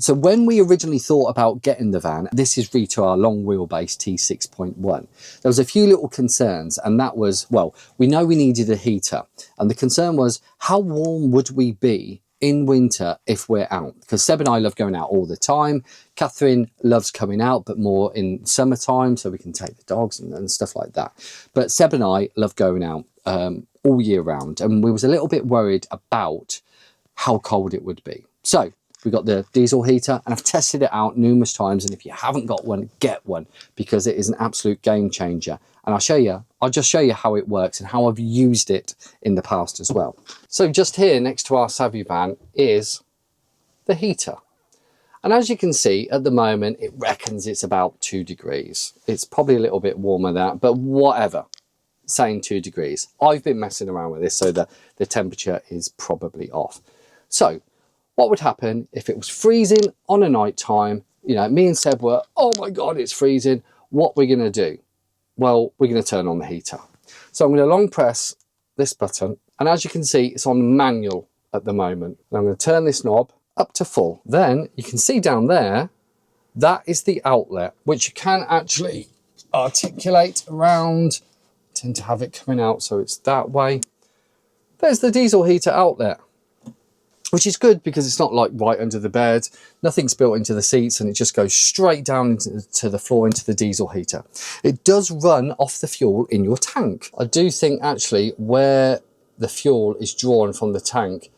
So when we originally thought about getting the van, this is Rita, our long wheelbase T6.1. There was a few little concerns, and that was, well, we know we needed a heater. And the concern was, how warm would we be in winter if we're out? Because Seb and I love going out all the time. Catherine loves coming out, but more in summertime, so we can take the dogs and stuff like that. But Seb and I love going out all year round, and we was a little bit worried about how cold it would be. So we got the diesel heater, and I've tested it out numerous times, and if you haven't got one, get one, because it is an absolute game changer. And I'll just show you how it works and how I've used it in the past as well. So just here next to our Savvy van is the heater. And as you can see at the moment, it reckons it's about 2 degrees. It's probably a little bit warmer than that, but whatever, saying 2 degrees. I've been messing around with this, so the temperature is probably off. So what would happen if it was freezing on a night time? You know, me and Seb were, oh my God, it's freezing. What we're going to do? Well, we're going to turn on the heater. So I'm going to long press this button, and as you can see, it's on manual at the moment. And I'm going to turn this knob up to full. Then you can see down there, that is the outlet, which you can actually articulate around. I tend to have it coming out, so it's that way. There's the diesel heater outlet, which is good because it's not like right under the bed. Nothing's built into the seats, and it just goes straight down into the floor into the diesel heater. It does run off the fuel in your tank. I do think actually where the fuel is drawn from the tank,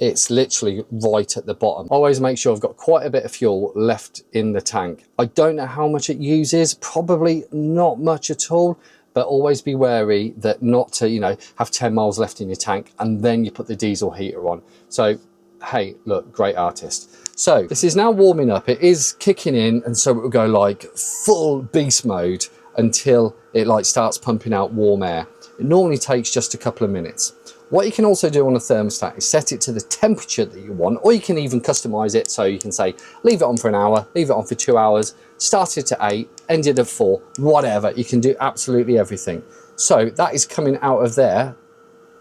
it's literally right at the bottom. I always make sure I've got quite a bit of fuel left in the tank. I don't know how much it uses, probably not much at all, but always be wary that not to, you know, have 10 miles left in your tank and then you put the diesel heater on. So, hey, look, great artist. So this is now warming up. It is kicking in, and so it will go like full beast mode until it like starts pumping out warm air. It normally takes just a couple of minutes. What you can also do on a thermostat is set it to the temperature that you want, or you can even customize it. So you can say, leave it on for an hour, leave it on for 2 hours, start it at 8, end it at 4, whatever. You can do absolutely everything. So that is coming out of there.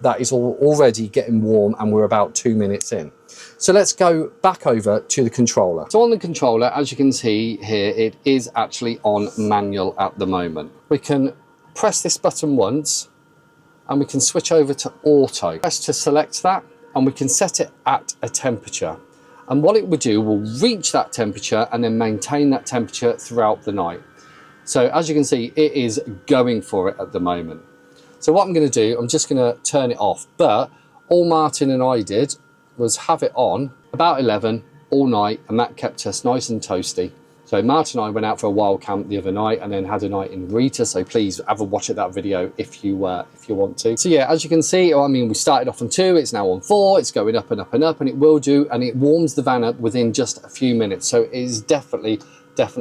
That is already getting warm, and we're about 2 minutes in. So let's go back over to the controller. So on the controller, as you can see here, it is actually on manual at the moment. We can press this button once, and we can switch over to auto. Press to select that, and we can set it at a temperature. And what it will do, will reach that temperature and then maintain that temperature throughout the night. So as you can see, it is going for it at the moment. So what I'm going to do, I'm just going to turn it off. But all Martin and I did was have it on about 11 all night, and that kept us nice and toasty. So Martin and I went out for a wild camp the other night and then had a night in Rita. So please have a watch at that video if you want to. So yeah, as you can see, I mean, we started off on 2, it's now on 4, it's going up and up and up, and it will do, and it warms the van up within just a few minutes. So it is definitely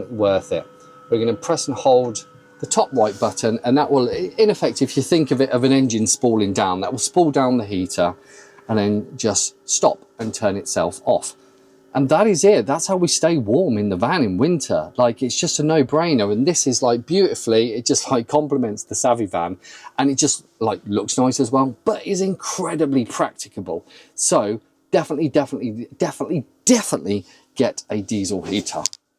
worth it. We're going to press and hold the top right button, and that will, in effect, if you think of it of an engine spooling down, that will spool down the heater and then just stop and turn itself off. And that is it. That's how we stay warm in the van in winter. Like, it's just a no-brainer. And this is like beautifully, it just like complements the Savvy van, and it just like looks nice as well, but is incredibly practicable. So definitely get a diesel heater.